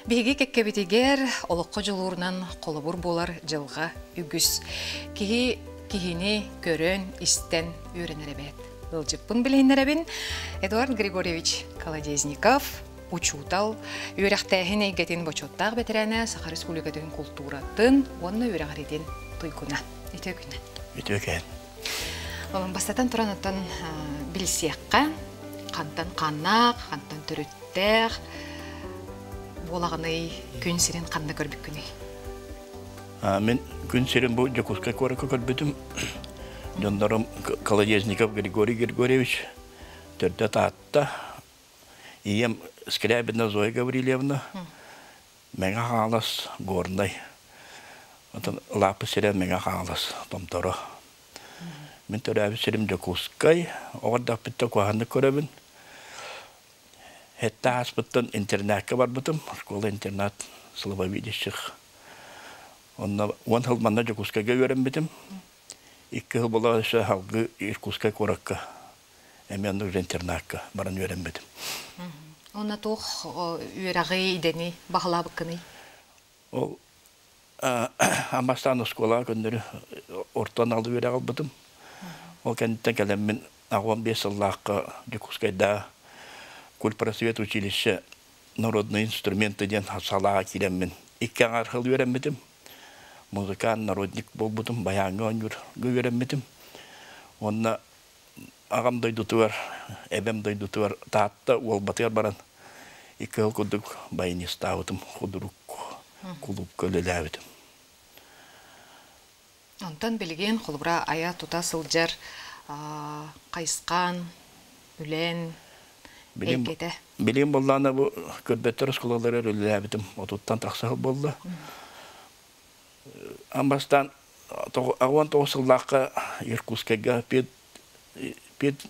Биһиги кеккебитигер олоққа жылуурунан қолыбур болар жылға үгүс. Кихини көрөн истен үйренеребет. Ылжыппын билейнеребин Эдуард Григорьевич Колодезников учутал үйрәхтәһин әйгәтин бочоттаг бетерәне Саха Республикатын культуратын онны үйрәгәриден туйгуна. Итөгүнә. Итөгән. Олын бастатан туранаттан билсиякка, кантан каннак, кантан төрүттәр, болагыны күн сирен канда көрбүк күнү. Мен күн сирен бу Жакуска коракка көрбүтүм. Жондарым Колодезников Григорий Григорьевич төрдө таатта. Ием Скрябина Зоя Гаврилевна. Мега халас горной. Отон лапы сирен мега халас томторо. Мен төрәбі сирим Жакускай, оғырдақ бітті қуағанды көребін. Хетті аспыттан интернатқа бар бұтым, школа интернат слабовидящих. Он хыл манна Жакускайға өрім бітім. 2 хыл бола үсі халғы Иркускай қораққа, әмендік интернатқа баран өрім бітім. Онна тоқ үйрағы идені бағыла бұққыны? Ол Амастан школа көндері ортан алды өрі албытым. Ол кәнттен кәлеммен 15 жыллаққа Жакускайда культпросвет училище народный инструменты ден салаға келеммен. 2 арқыл өремметім. Музыкан, народник бол бұтым, баяңы оныр өремметім. Онна ағам дойдутуар, әбем дойдутуар таатта ол батыр баран. 2 жыл күдік байыниста ұтым, құдырук құлып көлелі әбетім. Онтан білген құлыбыра ая тута сылжар қайысқан, үлен, әйкеті. Білген болдағына бұл көрбеттер ұсқылалары өлі әбетім. Отуттан тақсағыл болды. Амбастан ағуан 9 жыллаққа Иркускайға пет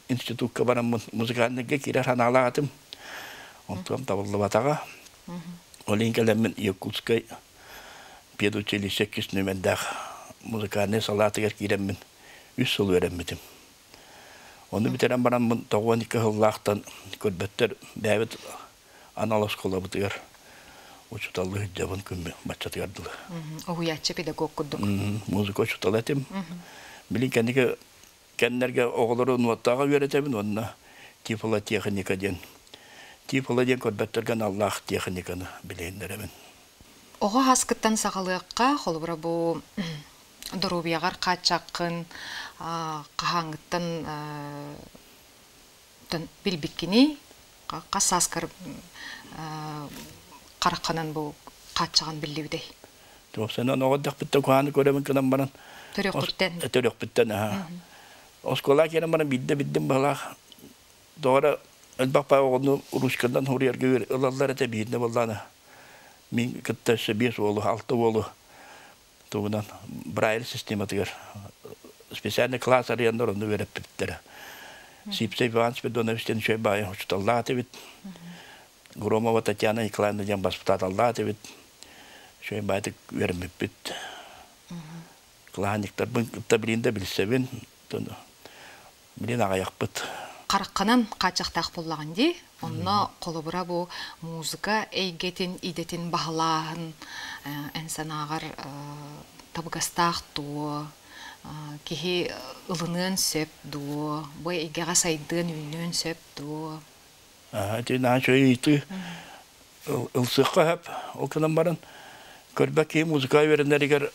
институтқа барам музыкальныға керер аналағатым. Онтан табылды батаға. Олейін кәлеммен Иркускай пет училище кісінемендағы музыкальный салатыгер киреммен 3 жыл өремметім. Оны битерен барам 92 жыллақтан көрбеттер бәйбет аналас қола бұтығар. Учуталды жабын күмбе бачатығардылы. Оғуятчы педагог күрдік. Музыка учутал әтем. Білін кәннерге оғылары нуаттаға өретемін, онына тифола техника ден. Тифола ден көрбеттерген Аллах техниканы білейіндеремін. Оға хаскыттан сағалыққа қолыбыра бұл дұрубияғар қатшаққын, қағаңғыттан білбіккені, қасаскар қараққанан бұл қатшаған білдеудей. Сенен оғаддақ бітті қуғаны көремін кінен баран. Түрек біттен. Түрек біттен. Оскола кенен баран биддім бағлақ. Доғара әлбақ бағы оғыны Рушкадан хұрыярға ұлалар әте бейінне болданы. Мен күттесі 5 олы, 6 олы. Туғынан Брайль систематығыр. Специальный класс арендар оны өріп біттері. Сипсей Иванспе Доновистен шөй байы ұшыталлаты бит. Громова Татьяна Николаевна ден баспытаталлаты бит. Шөй байды өріміп бит. Кланиктар бұн күтті білінде білсебін. Білен ағаяқ бит. Қараққанан қачақтақ боллаған де, онына қолыбыра бұл музыка әйгетін, идетін бағылағын, әнсан ағар табығастақ дуы, кеге ұлынын сөп дуы, бұй әйгеға сайдың үйінін сөп дуы. Әтен ашой үйті ұлсыққа әп, ол күнен барын. Көрбәк музыка өріндер егер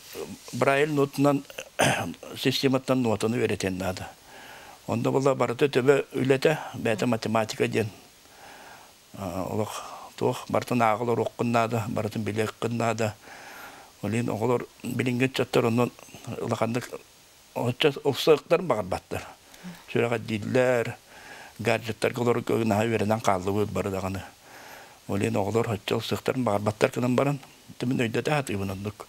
Брайль нотынан, систематтан нотаны өретен нады. Онда бұлда барыты төбі үлеті, бәті математика ден. Олық тоқ бартын ағылыр оққыннады, барытын білек қыннады. Олейін оғылыр білінген чаттар, онын ұлақандық ұлсықтарын бағар баттыр. Сөреға диллер, гаджеттар қылыр көгін аға веренен қалды өд барыдағаны. Олейін оғылыр ұлсықтарын бағар баттар кінін барын. Түмін өйдеті әті бұнындық.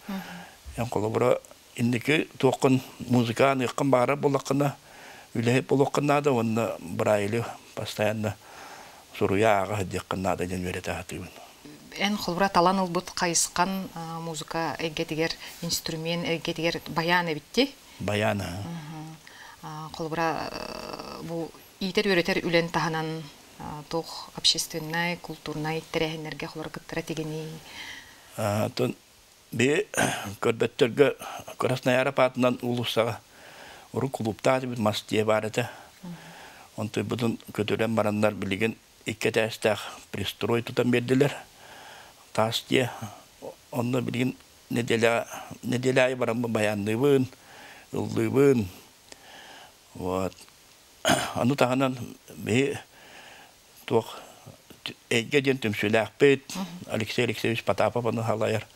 Ян қолы бұра индікі тоқын музыканы еқін бағара болаққына үләйіп болуққыннады, оны Брайлі постоянно сұруяға декқыннады ден өреті атығын. Ән құлбыра талан ұлбыт қайысқан музыка әйгетігер инструмент, әйгетігер баяны бітті? Баяны. Құлбыра бұл итер өретер үлен тағынан тох общественной, культурной терехинерге холор кыттыра тегени. Тон бе көрбеттерге Красная Арапатынан улусага уру клубта бит мастие бар эте. Онтой бутун көтөрен барандар билеген иккетестах пристрой тутан бердилер. Тастие онно билген неделя барам баянныбын, ылдыбын. Вот. Ану таханан бе тох эгеден төмсүләкпет Алексей Алексеевич Потапов аны халаяр.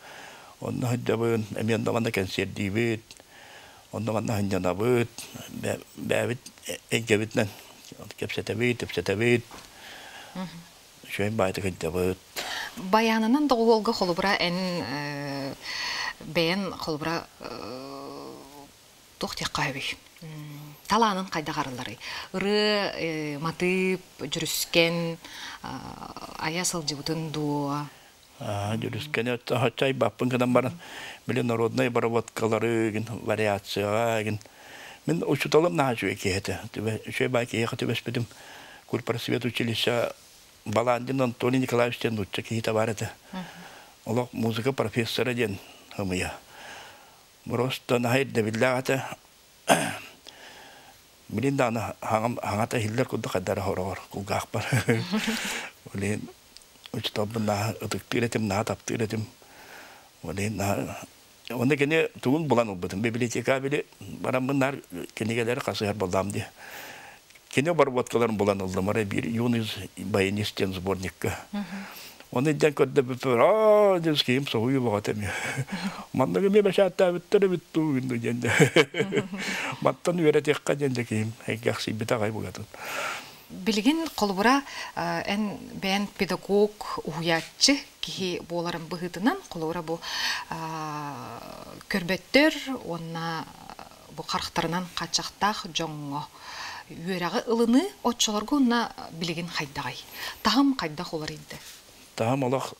Онно хаддабын эмен даманда консердибет. Онно манна ханjanabet. Бәбит эгебитнен кепсетебет. Шөй байты хаддабет. Баянынан да олга холбра эн бен холбра тохти кайбы. Таланын кайда гарылары. Ыры матып жүрүскен аясыл жибутун дуа. Жүрүскен хачай баппын кадан баран. Биле народный бараваткалары, вариация. Мен учуталым нажу экете. Шөй байки ехаты беспедим. Курпросвет училища Баландин Антоний Николаевич Тенучча кихита барыты. Олог музыка профессора ден хымыя. Просто нахайд дебиллағаты. Билин даны хаңата хиллер күдді қаддары хорор. Кулгақ бар. Олен учталбын наға ұтықтыретім, наға таптыретім. Олен наға... Онда кене туғын бұлан ұлбытым. Библиотека білі барамын нар кенегелері қасығар болдам де. Кене бар боткаларын бұлан ұлдымары бір юниз баянистен сборникка. Оны ден көдді бүпір, ден скейім соғуы бағатым. Мандығы ме бәшатта бүттірі бүтту күнді денді. Маттан өретекқа денді кейім. Әйгақсый біт ағай бұғатын. Билген қолыбыра ән бән педагог уятчы кихи боларын бұғытынан қолыбыра бұл көрбеттер, онна бұл қарқтарынан қачақтақ жоңғы. Үйерағы ылыны отчаларға онна білеген қайдағай. Тағым қайдақ олар еді? Тағым олақ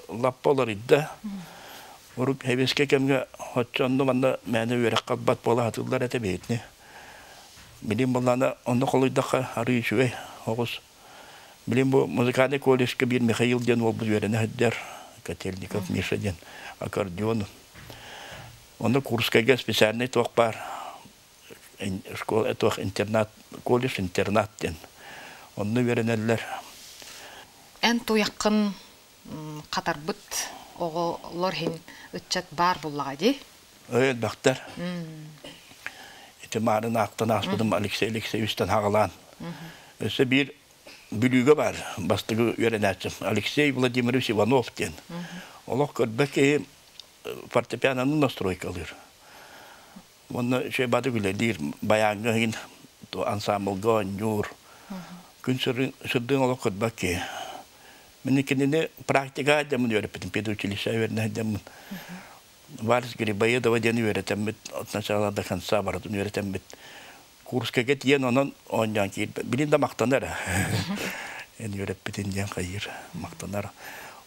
лаппа олар еді. Ұрып әбеске кемге отчанды манда мәні үйерек қалбат бола атылдар әті бейтіне. Білем болғаны онды қолыйдаққа арый үшуе оғыз. Білем бұл музыкальный колледжке бір Михаил ден ол бұл үйерені әддер. Котельников Миша ден аккордеон. Онды курскайға специальный тоқ бар. Школа это интернат, колледж интернат ден. Онны веренеллер. Эн туяқын қатар бұт оғылар хен үтчат бар боллаға де? Өйт бақтар. Эти марын ақтан аспыдым Алексей Алексеевичтен ағылан. Өсі бір бүлігі бар, бастығы веренәтсім. Алексей Владимирович Иванов ден. Олық көрбәке фортепианоны настройкалыр. Оны шөй бады күлелер, баяңғын, ансамблға, нюр. Күн сүрдің олық құтбаке. Мен екеніне практика әдемін өріппетін, педучилища өріне әдемін. Варс Грибоедова дені өретембет, от началада конца баратын өретембет. Курска кет ен онын оңжан кейіп, білін да мақтанар. Ен өріппетін ден қайыр, мақтанар.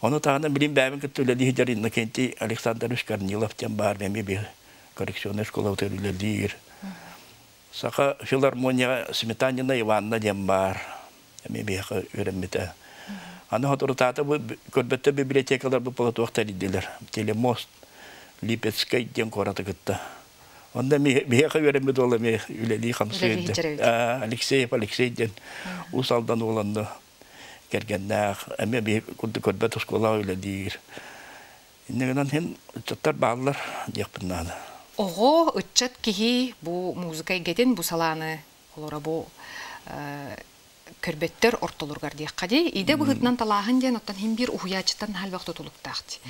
Оны тағынан білін бәмін күттілі жарынны кенті Александр Корнилов ден бар, бәмі бір коррекционная школа утерлилер. Саха филармония Сметанина Ивановна дем бар. Эми беха өреммете. Аны хатуртата бу көрбөттө библиотекалар бу полотуактар иделер. Телемост Липецкий дем кората гытта. Онда беха өреммет ола ме үлели хамсы. Алексей ден усалдан оланды кергеннах. Эми бе көрбөттө школа үлелер. Иннегенен хен чаттар баалар дияқпыннады. Оғы үтчат кихи бұ музыкай гетен бұ саланы олара бұ көрбеттер ортолырғар дейққа дей. Иде бұғытнан талағын ден оттан хем бір ұхуячыттан халвақты тұлықтақты.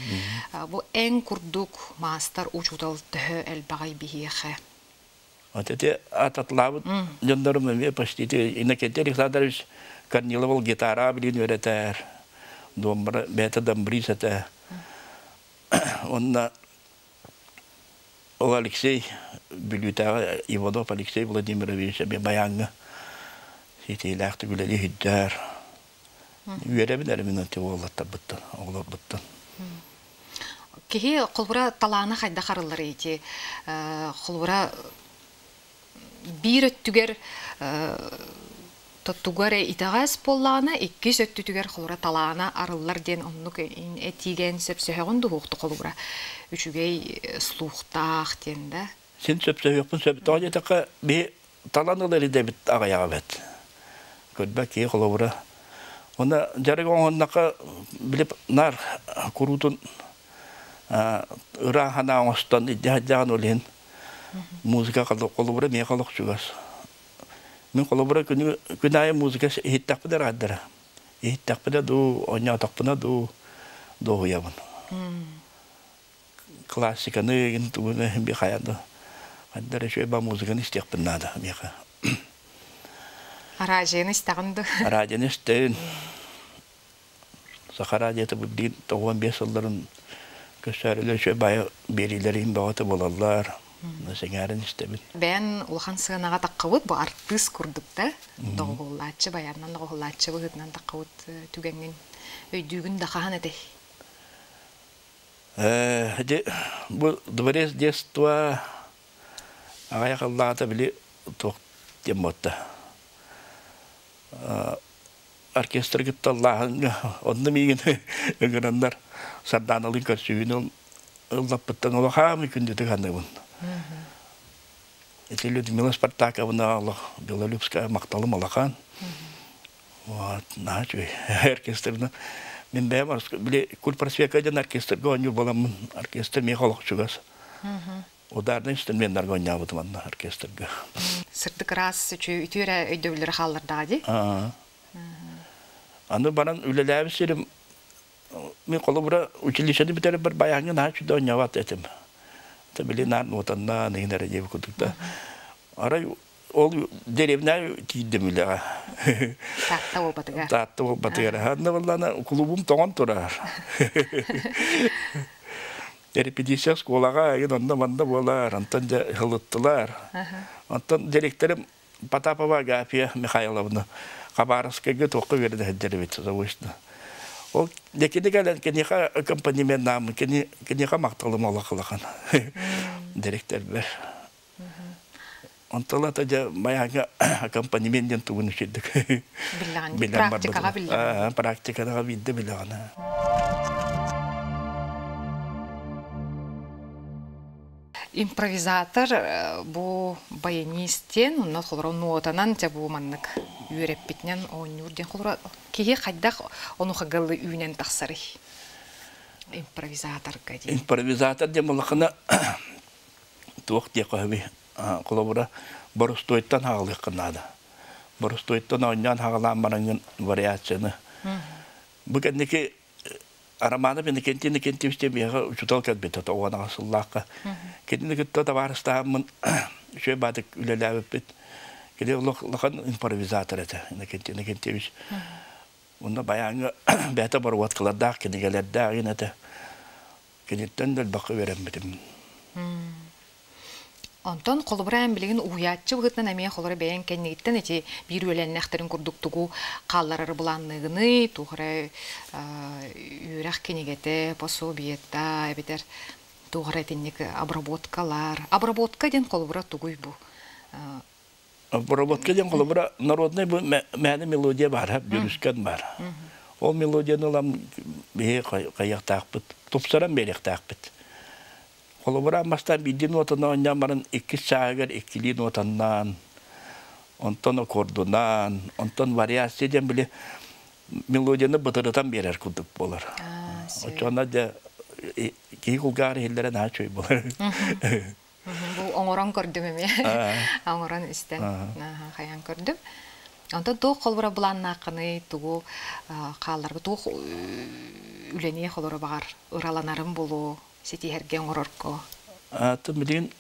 Бұ ән күрдік мастар ұчудал түхі әлбағай бейеқі. Отете ататлабыт жондарым әме паштеті. Инакетер Александрович Корнилов гитара білін өретер. Домбра, бәті дамбрис әті. Онна ол Алексей Бюлютага Иванов Алексей Владимирович әбе баяңы сетейләқті күләлі хүддәр. Үйеребін өте оғылаттар бұттын, оғылар бұттын. Кеге құлбыра таланы қайда қарылар еті. Құлбыра бір өттігер Тоттугар итагас боллана икки сөттүтүгер холора талаана арыллар ден оннук этиген сөпсөһөгөн духукту холура. Үчүгей слухтаах денде. Сен сөпсөһөкпүн сөптөөн этака би таланылар дебит агаяга бет. Көрбөк ки холора. Она жаргоннака билип нар курутун ыра хана остан иддяан олен музыка холора ме халык чугас. Мен колобра күнай музыка хиттакпыда раддара. Хиттакпыда ду оня такпына ду ябын. Классиканы интуны би хаянда. Аддара шөба музыканы истекпынада меха. Аражен истагынды. Аражен истен. Сахара дете буддин 95 жылдарын көсөрүлөр шөба берилерин багыты болалар. Насеңәрен истебит. Бен улхан сыгынага таккыбыт бу артист курдукта. Доголлачы баяннан доголлачы быгытнан таккыбыт түгенген өйдүгүн да хахан эте. Бу дворец детства агая каллата били ток теммотта. Оркестр гитталлаһын онны миген грандар сарданалын көрсүгүн лаппаттан олахам күндү тыганыбын. Это Людмила Спартаковна Белолюбская макталы малахан. Вот, начали оркестрна. Мен бәмар биле кул просвекаден оркестр гоню балам оркестр мехалык чугас. Ударный инструментар гоня бутман оркестрга. Сырдык раз үтүрө өйдөбүлөр халлардагы. Аны баран үлеләбисерим. Мен колобра училищеде битер бер баягын ачы дөньяват этем. Табилинар нотанна нигнер жеп кутукта. Арай ол деревня тидемиле. Татта опатыга. Ханна баллана клубум тогон турар. Репетиция школага янда манда болар, антан хылыттылар. Антан директорым Потапова Гафия Михайловна Хабаровскага токко берди хеджеребит завышна. Ол декедегелен кенеха аккомпанемент намы кенеха макталым алакылакан. Директор бер. Онталата да баяга аккомпанементтен тугун шидик. Практикага билген. Практикага бидде билген. Импровизатор бу баянистен, онна холора нотанан те бу маннык үйреппитнен онюрден холора кие кайдак ону хагылы үйнен таксары. Импровизатор кади. Импровизатор демалакына тук те каби колобура борстойтан хагылы кынада. Борстойтан оннан хагаламараңын вариацияны. Бу кенеки Арамада бен кентивсте мега учутал катбет то она суллака. Кенне гитта таварстамын шөбадык үлеләбет. Кеде лохан импровизатор это. Кентивс. Унда баяңы бәтә бар ваткаларда кенегеләрдә генә кенеттен дә бакы берәм битем. Антон колбраан билген уятчы быгытнан әмия холора бәян кеннеттен эти бир өләннәхтерин курдуктугу калларары буланныгыны тугра үрәх кенегете пособиетта эбитер тугра тенник обработка ден колбра тугуй бу. Обработка ден колбра народный бу мәне мелодия бар, бүрүскән бар. Ол мелодияны лам бе каяктакпыт, топсаран беректакпыт. Колобра мастан бидин нотаны оңнамарын 2 сагыр 2 нотаннан, онтон аккордонан, онтон вариация ден биле мелодияны бытырытан берер кудук болар. Очона да ки кулгар хелдерен ачой болар. Бу оңорон көрдүм эме. Оңорон истен хаян көрдүм. Онтон тоо колбра буланнакыны тугу калларга тоо үлене колора бар, ыраланарым болу. Сити hergen ororko. Аты билин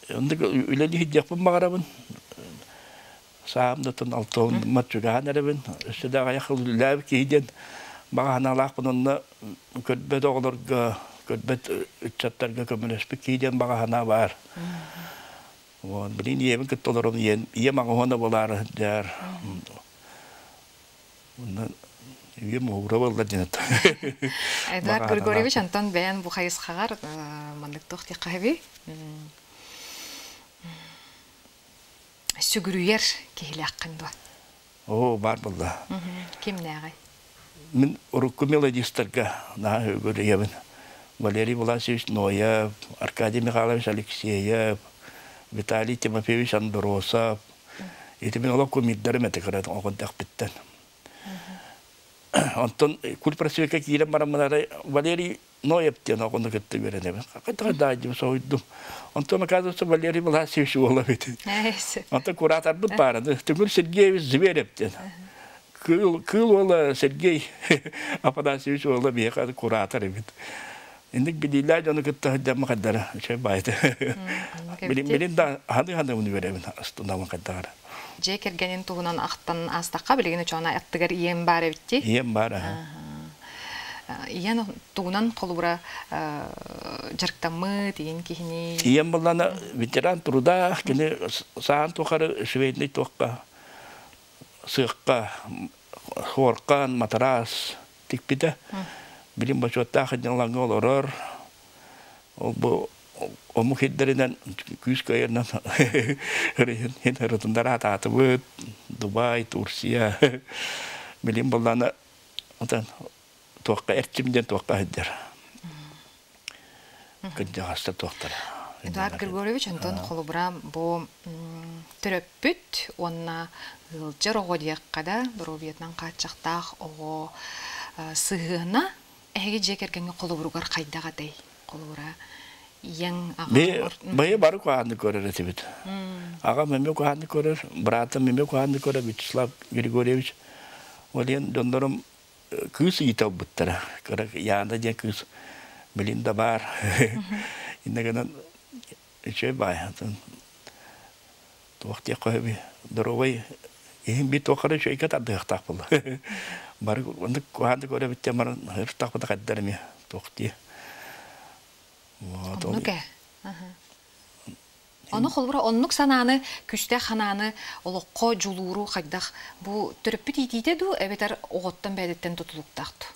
онда үлени хидяпын магарабын. Саамдатын алтон матчуган эребин. Өсөдө аяқыл ләб кийден баганалакпын онда көтбөт оглорга, көтбөт үчаттарга көмөлөспү кийден багана бар. Вот, билин ебин көттөлөрүн ем агына болар дер. Онда Ем уграбалда динет. Эдуард Григорьевич Антон бәян бу хайыз хагар мандык тохти каби. Сүгүрүер кейле аккында. О, бар булда. Ким нәгай? Мен урукку мелодистарга на гөребен. Валерий Власевич Ноев, Аркадий Михайлович Алексеев, Виталий Тимофеевич Андоросов. Это мен олар комиддары метекарат огонтак биттен. Антон кул просвека кирем барамнары Валерий Ноев тен огонда кетти берене. Кайта дайдым сойдум. Антон оказывается Валерий Власевич олабит. Антон куратор бут барды. Тимур Сергеевич Зверев тен. Кыл ола Сергей Афанасьевич ола бияка куратор бит. Индик бидилай оны кетти дам кадара. Чай байт. Билин да ханы университет астында макадара. Жекергенин тугунан ақтан астаққа білгені чоғана әттігер иен бар әбітті? Иен бар. Иен тугунан қолуыра жарықтамы дейін кейіне? Иен боланы ветеран труда, кені саған тоқары швейдный тоққа, сыққа, хорқан, матрас, текпеді. Білім башуаттақ едінлаңы олырыр. Ол бұл Ому хиддеринен күз кайырнан хин хырытындар ататы бұд, Дубай, Турция. Білім боланы тоққа әрчімден тоққа хиддер. Күнжағаста тоқтар. Эдуард Григорьевич, Антон Холубра, бұл түрөппүт, онна ғылжыр оғы дейққада, дұру Вьетнам қатшақтақ оғы сығына, әге жекергенге Холубругар қайдағадай Холубра. Бая бары куанды көрер этибит. Ага меме куанды көрер, брата меме куанды көрер Вячеслав Григорьевич. Олен дондорым кыз итал буттара. Көрек янда же кыз Белинда бар. Иннегенен чөй бай. Тоқте койби доровой им бит оқары чөй катадыктак бул. Бары куанды көрер биттемар хыртак буда каддарми тоқте. Оннуке. Оны холбура оннук сананы күстә хананы олоққа жулуру қайдақ. Бу төрөппүт итите ду эбетер оғоттан бәдеттен тутулуктақты.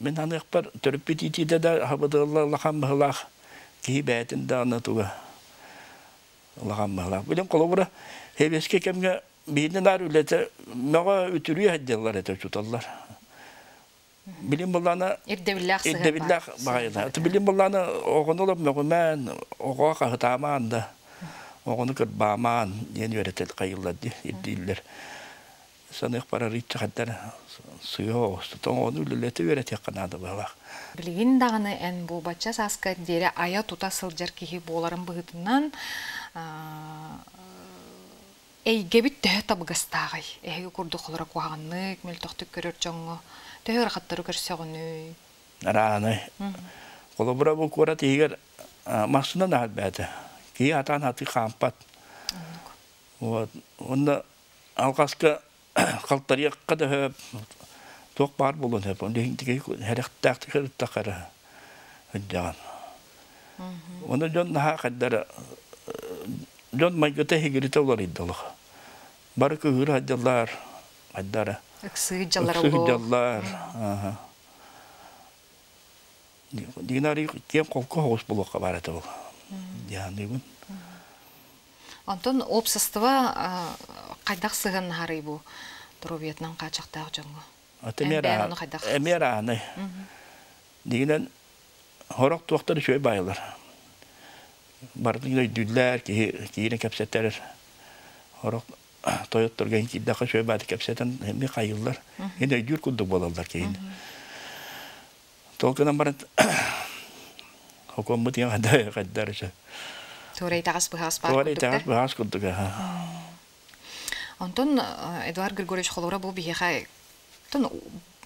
Мен аны бар төрөппүт итите да хабыдылла лахан бахлах ки бәтин да аны туга. Лахан бахлах. Билем холбура хебеске кемге бейнен арулете мага үтүрү хаддалар эте чуталлар. Билим булланы ирдебиллах багайда. Билим булланы огонолоп мөгөмән, ого кахтаманда. Огоны кырбаман, ен өретел кайылды ирдиллер. Санык пара ритча хаттар суё, стон оны үлелете өретек канады бала. Билигин даганы эн бу бача саска дере ая тута сылжар кихи боларын быгытынан эйгебит тө табыгастагай. Эге курду холора куаганнык, мел токтук көрөр жоңго. Төгөр хаттары көрсөгөнү. Араны. Колобура бу кора тигер масына да бәте. Ки атан аты кампат. Вот. Онда алгаска калтарыякка да ток бар болон хеп. Онда хинтиге херектак херектакара. Хыджан. Онда жон наха каддара жон майгыта хигирите олар иддалык. Бары көгүр хаджалар каддара. Эксыджалар олар. Ага. Динари кем колко хош болокка бараты бол. Яны бу. Антон общество кайдак сыгын хары бу. Туру Вьетнам качактагы жоңго. Эмераны. Дигенен хорок токтор шөй байлар. Бардыгы дүлләр киене кепсеттер. Хорок Toyot'turgan ki daha şöyle batık yapsatan hem de kayıllar. Yine gür kulduk bolallar ki. Tolkadan bana hukumet yang ada kadar aja. Turay takas bahas par. Turay takas bahas kulduk ha. Антон Эдуард Григорьевич Холура бу бихай. Тон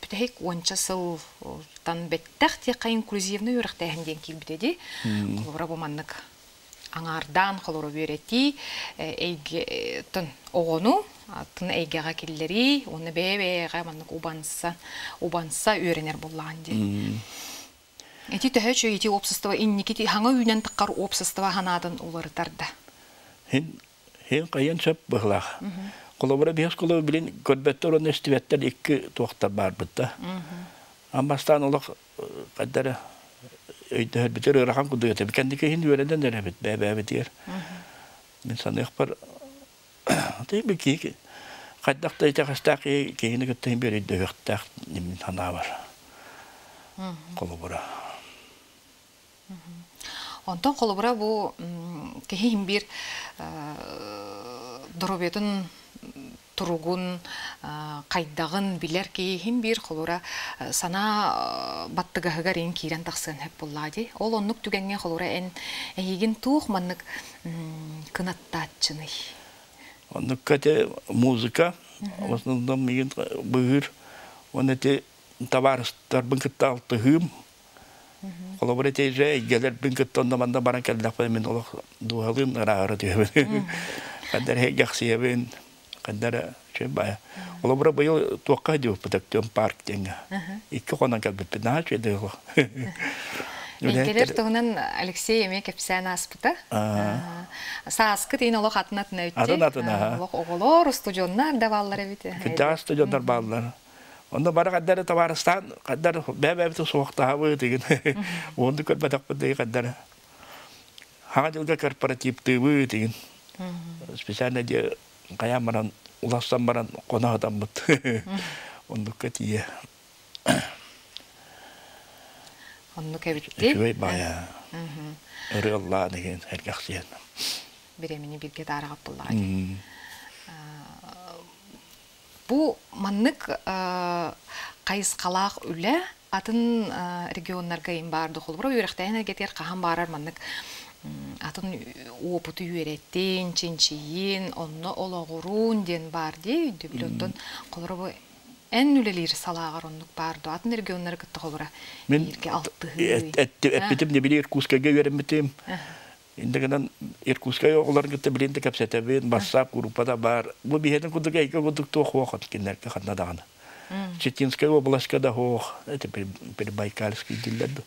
битек ончасыл тан беттах те инклюзивный үрхтәһенден килбитеди. Холура бу маннык аңардан холору берети эйге тон огону тон эйгега киллери оны бебега маннык убанса үйренер булган ди. Эти төһөчө эти общество инникити хаңа үйнен тыккар общество ханадан улартарда. Хен кайын чап быглах. Колобура бес коло билин көрбөттөр оны стиветтер икки токтар бар бытта. Амбастан олох каддара öyle biter rakan kudu ya. Kendi kehin yöreden de bit bebe biter. Ben sana yapar. Tabii ki Кайдакта итәхстак кейини көттен бери дөктак ним хана бар. Колобура. Онтон колобура бу кехим бир доробетун туругун кайдагын билер кехим бир колора сана баттыгагар ин кирен таксын хеп буллади. Ол оннук түгенге колора эн эйгин тух маннык кынаттатчыны. Оннук кате музыка, в основном мигин быгыр. Он эти товарищар бынкытталты хым. Колобура теже гелер бынкыттонда манда баран келдак мен ол дуалын рагары дебен. Кадер хегяксиебен кадер чебая. Колобура быйыл туакка дип патактен парк денга. Икки конан келбет бина чеде. Келер тугунан Алексей эме кепсән аспыта. Сааскы тейін олық атынатын өтте. Олық оғылор, студионнар да баллар әбіті. Күтті студионнар баллар. Онда бары қаддары табарыстан, қаддары бәбәбіті соқтағы деген. Онды көрбәдік бұдды қаддары. Хаға жылға корпоративті деген. Специально де қая маран, уластан маран қонағыдан бұд. Онды көтие. Онды көбітті? Шөй бая. Үрі Алла деген әргақсиян. Биремини бирге дарагап буллагы. Бу маннык кайыс калак үле атын регионнарга ин барды холбура үйрөктәйнә кетер кахан барар маннык атын опыту үйреттин чинчиин онно ологурун ден барды дүблөттөн колбура бу эн үлелер салагар оннук барды атын регионнарга холбура бирге алты эттим не билер кускага беремитим. Индегенен Иркутская олар гытты билинде капсетебен WhatsApp группада бар. Бу биһеден кудуга ике кудук тох вакыт киндерге хатнадаган. Читинская областка да хох, это Прибайкальский дилдер.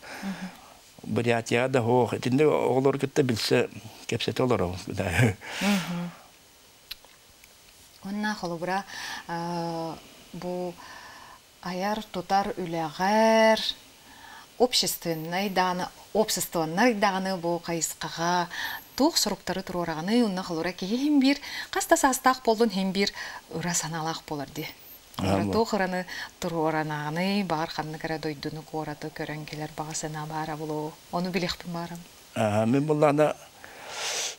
Бурятия да хох, этинде олар гытты билсе капсет олар. Онна холбура бу аяр тутар үләгәр общественный даны бу кайыскага тух соруктары турураганы унна холора кийим бир каста састак болдун хем бир ура саналак болар ди. Тухраны туруранаганы бар ханны кара дойдуну кораты көрөңкелер багасына бара болу. Ону билехпин барам. Мен буллана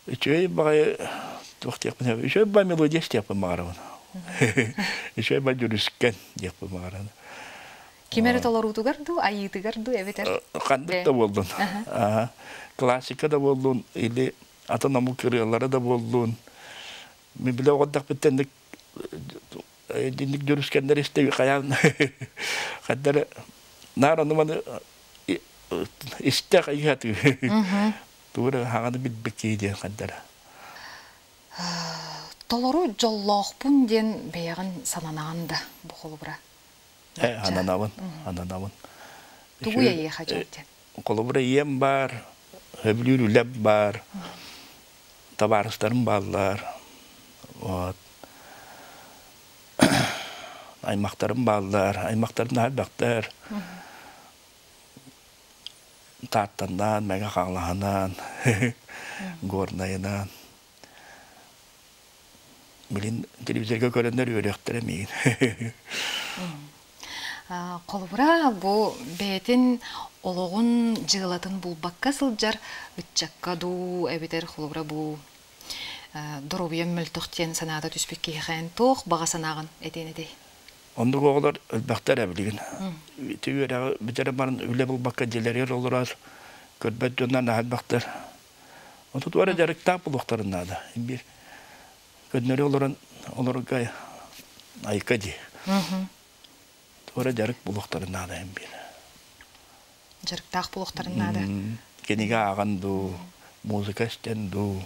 чөй бай тухтек мен чөй бай мелодия степен барам. Чөй бай жүрүскөн деп барам. Кимері толорутугарду, айытыгарду, эветер? Кандыкта болдун. Классика да болдун, или атанаму кырыялары да болдун. Мен биле оғаддақ біттендік динdik жүріскендер істеуі қаян. Қаддары нараны маны істе қайғаты. Туыры хағаны білбеккейді қаддары. Толору жоллоқпун ден бейағын сананағында бұқылы бұра. Ананавын. Тугуя еха жойден. Колобура ем бар, хөблүрүләп бар, табарыстарым баллар, аймақтарым баллар, аймақтарым әлбәқтар, таттандан, мәге қағлағанан, горнайынан. Білін телевизорға көрендер өректер әмейін. Колбура бу бетин ологун жыгылатын булбакка сылжар үтчакка ду эбитер колбура бу доробуя мөлтөктен санада түспекке хэн тох бага санаган этенеди. Онду оголор элбактар эбилген. Түйөрө битере барын үле булбакка желери олорар. Көрбөт жондан элбактар. Онту туара жарык тап булуктарында да. Бир көднөрү олорга айкади. Ора жарык булуктарына да эмбир. Жарык так булуктарына да. Кенига аганду, музыка стенду.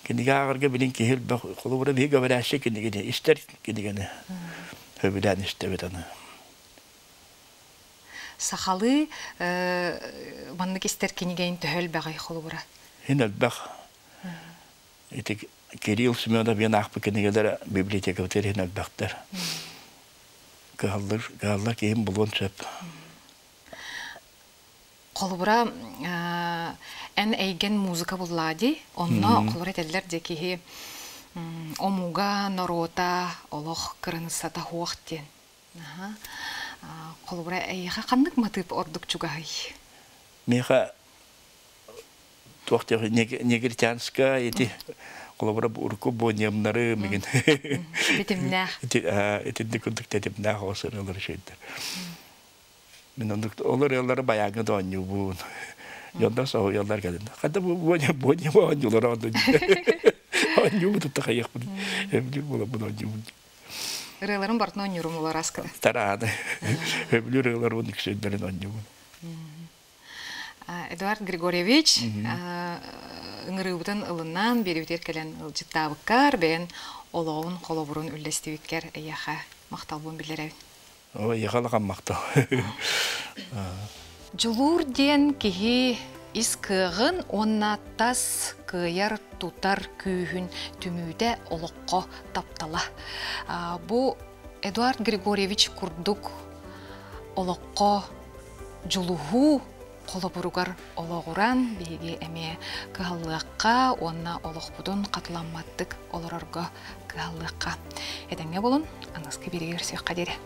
Кенига агарга билин кехил бак колубура бига барашэ кенигене истер кенигене. Хөбүдән истебетаны. Сахалы маннык истер кенигеин төхөл багай колубура. Хинел бак. Итик Кирилл Семенов бен ахпы кенигелер библиотека өтеринел бактар. Галлар кейім бұлын сөп. Қолыбыра ән әйген музыка бұллади, онна қолыбыра тәділер декеге Омуга норота олох кырынысата хуақтен. Қолыбыра әйіға қандық матып ордық чугай? Меха туақтағы негритянска еті қолыбыра урку бонемнары меген. Бетімнәқ. Етінді күндік тәтімнәқ осыр олар шейдер. Мен олар еллары баяғы да оңы бұн. Yollar sağ yollar geldi. Hatta bu oyuncular oldu. Oyuncu mu tuttu kayak bunu? Hepsi bunu oyuncu mu? Rıların bartına oynuyorum olar askıda. Tarada. Hepsi rılar onun ikisinden oyuncu mu? Эдуард Григорьевич, ыңырыбытын ылынан бері өтер кәлен ылжыттабықкар, бән олауын қолабырын үллестебеккер әйяға мақтал бұн білер әуін. Ой, яғалаған мақтал. Жылур ден кеге искығын онна тас кыяр тутар күйін түмүйді олыққа таптала. Бұ Эдуард Григорьевич күрдік олыққа жылуғу қолабыруғар олығыран бейге әме кығалыққа, онна олық бұдын қатыламаттық олырарға кығалыққа. Әдәңе болын, аңызғы берегер сөйқа дере.